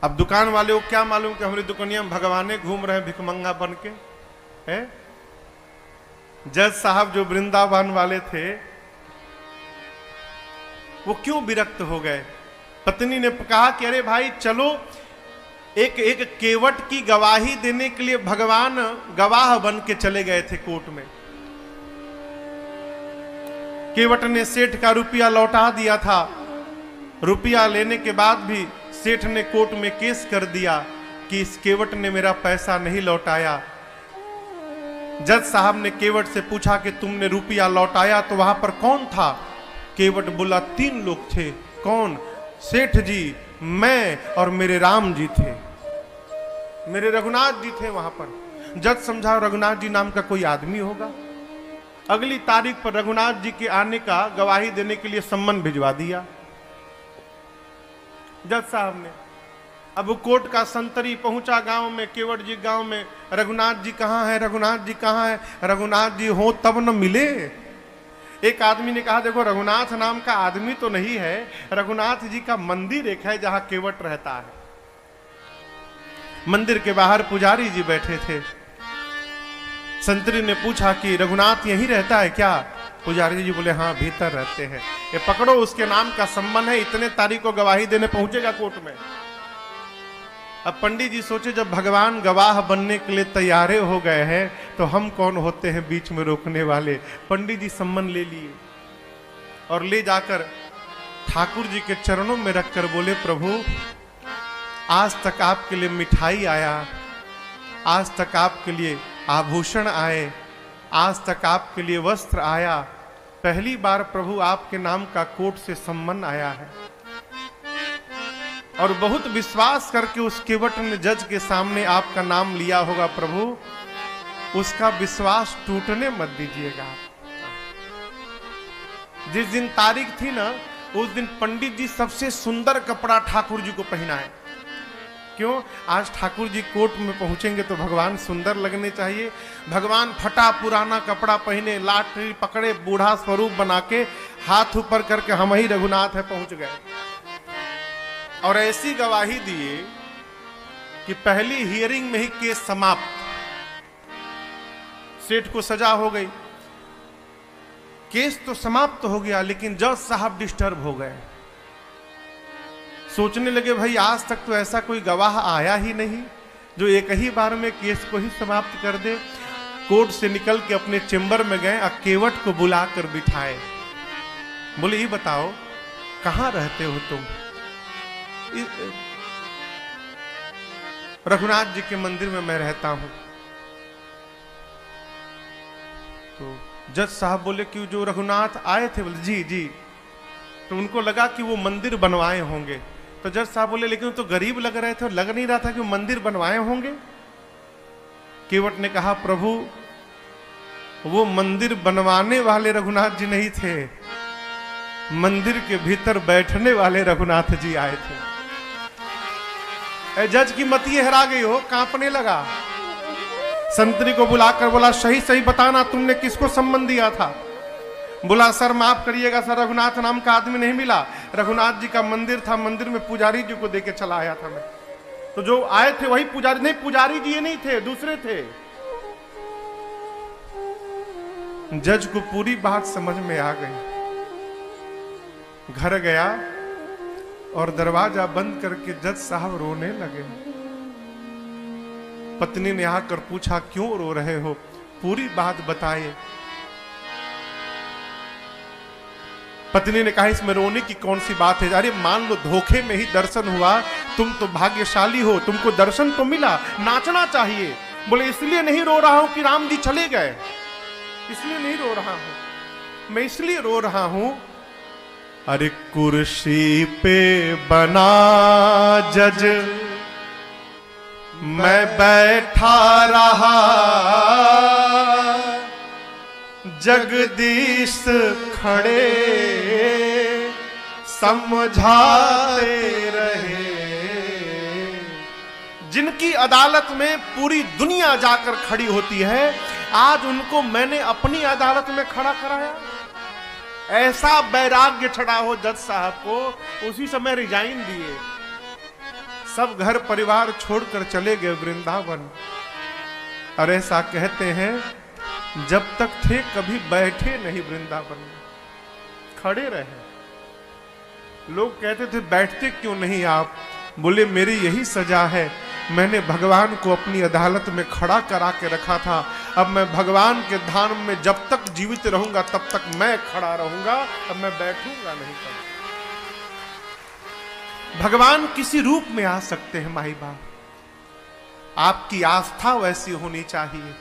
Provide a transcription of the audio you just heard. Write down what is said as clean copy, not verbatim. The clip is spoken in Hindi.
अब दुकान वाले को क्या मालूम कि हमारी दुकानिया में भगवाने घूम रहे हैं भिखमंगा बन के है। जज साहब जो वृंदावन वाले थे वो क्यों विरक्त हो गए। पत्नी ने कहा कि अरे भाई चलो, एक केवट की गवाही देने के लिए भगवान गवाह बन के चले गए थे कोर्ट में। केवट ने सेठ का रुपया लौटा दिया था। रुपया लेने के बाद भी सेठ ने कोर्ट में केस कर दिया कि इस केवट ने मेरा पैसा नहीं लौटाया। जज साहब ने केवट से पूछा कि तुमने रुपया लौटाया तो वहां पर कौन था। केवट बोला 3 लोग थे। कौन? सेठ जी, मैं और मेरे राम जी थे, मेरे रघुनाथ जी थे वहां पर। जज समझा रघुनाथ जी नाम का कोई आदमी होगा। अगली तारीख पर रघुनाथ जी के आने का गवाही देने के लिए सम्मन भिजवा दिया जज साहब ने। अब वो कोर्ट का संतरी पहुंचा गांव में, केवट जी गांव में, रघुनाथ जी कहां है, रघुनाथ जी कहां है, रघुनाथ जी हो तब न मिले। एक आदमी ने कहा देखो रघुनाथ नाम का आदमी तो नहीं है, रघुनाथ जी का मंदिर एक है जहां केवट रहता है। मंदिर के बाहर पुजारी जी बैठे थे। संतरी ने पूछा कि रघुनाथ यहीं रहता है क्या? पुजारी जी बोले हाँ भीतर रहते हैं। ये पकड़ो, उसके नाम का सम्मान है, इतने तारीख को गवाही देने पहुंचेगा कोर्ट में। अब पंडित जी सोचे जब भगवान गवाह बनने के लिए तैयारे हो गए हैं तो हम कौन होते हैं बीच में रोकने वाले। पंडित जी सम्मन ले लिए और ले जाकर ठाकुर जी के चरणों में रखकर बोले प्रभु आज तक आपके लिए मिठाई आया, आज तक आपके लिए आभूषण आए, आज तक आपके लिए वस्त्र आया, पहली बार प्रभु आपके नाम का कोर्ट से सम्मन आया है। और बहुत विश्वास करके उस केवट ने जज के सामने आपका नाम लिया होगा प्रभु, उसका विश्वास टूटने मत दीजिएगा। जिस दिन तारीख थी ना उस दिन पंडित जी सबसे सुंदर कपड़ा ठाकुर जी को पहनाए। क्यों? आज ठाकुर जी कोर्ट में पहुंचेंगे तो भगवान सुंदर लगने चाहिए। भगवान फटा पुराना कपड़ा पहने, लाठी पकड़े, बूढ़ा स्वरूप बना के हाथ ऊपर करके हम ही रघुनाथ है पहुंच गए। और ऐसी गवाही दिए कि पहली हियरिंग में ही केस समाप्त। सेठ को सजा हो गई, केस तो समाप्त हो गया, लेकिन जज साहब डिस्टर्ब हो गए। सोचने लगे भाई आज तक तो ऐसा कोई गवाह आया ही नहीं जो एक ही बार में केस को ही समाप्त कर दे। कोर्ट से निकल के अपने चेंबर में गए, केवट को बुलाकर बिठाए। बोले ये बताओ कहां रहते हो तुम? रघुनाथ जी के मंदिर में मैं रहता हूं। तो जज साहब बोले कि जो रघुनाथ आए थे, बोले जी जी। तो उनको लगा कि वो मंदिर बनवाए होंगे। तो जज साहब बोले लेकिन तो गरीब लग रहे थे और लग नहीं रहा था कि वो मंदिर बनवाए होंगे। केवट ने कहा प्रभु वो मंदिर बनवाने वाले रघुनाथ जी नहीं थे, मंदिर के भीतर बैठने वाले रघुनाथ जी आए थे। जज की मति हरा गई हो, कांपने लगा। संतरी को बुलाकर बोला सही सही बताना तुमने किसको सम्मन दिया था? बोला सर माफ करिएगा सर, रघुनाथ नाम का आदमी नहीं मिला। रघुनाथ जी का मंदिर था, मंदिर में पुजारी जी को देके चला आया था मैं। तो जो आए थे वही पुजारी, नहीं पुजारी जी ये नहीं थे, दूसरे थे। जज को पूरी बात समझ में आ गई। घर गया और दरवाजा बंद करके जज साहब रोने लगे। पत्नी ने आकर पूछा क्यों रो रहे हो? पूरी बात बताए। पत्नी ने कहा इसमें रोने की कौन सी बात है? अरे मान लो धोखे में ही दर्शन हुआ, तुम तो भाग्यशाली हो, तुमको दर्शन तो मिला, नाचना चाहिए। बोले इसलिए नहीं रो रहा हूं कि राम जी चले गए, इसलिए नहीं रो रहा हूं, मैं इसलिए रो रहा हूं अरे कुर्सी पे बना जज मैं बैठा रहा, जगदीश खड़े समझाते रहे। जिनकी अदालत में पूरी दुनिया जाकर खड़ी होती है, आज उनको मैंने अपनी अदालत में खड़ा कराया। ऐसा वैराग्य चढ़ा हो जज साहब को, उसी समय रिजाइन दिए। सब घर परिवार छोड़कर चले गए वृंदावन। और ऐसा कहते हैं जब तक थे कभी बैठे नहीं वृंदावन में, खड़े रहे। लोग कहते थे बैठते क्यों नहीं आप? बोले मेरी यही सजा है, मैंने भगवान को अपनी अदालत में खड़ा करा के रखा था। अब मैं भगवान के धाम में जब तक जीवित रहूंगा तब तक मैं खड़ा रहूंगा, अब मैं बैठूंगा नहीं। भगवान किसी रूप में आ सकते हैं माई बाप, आपकी आस्था वैसी होनी चाहिए।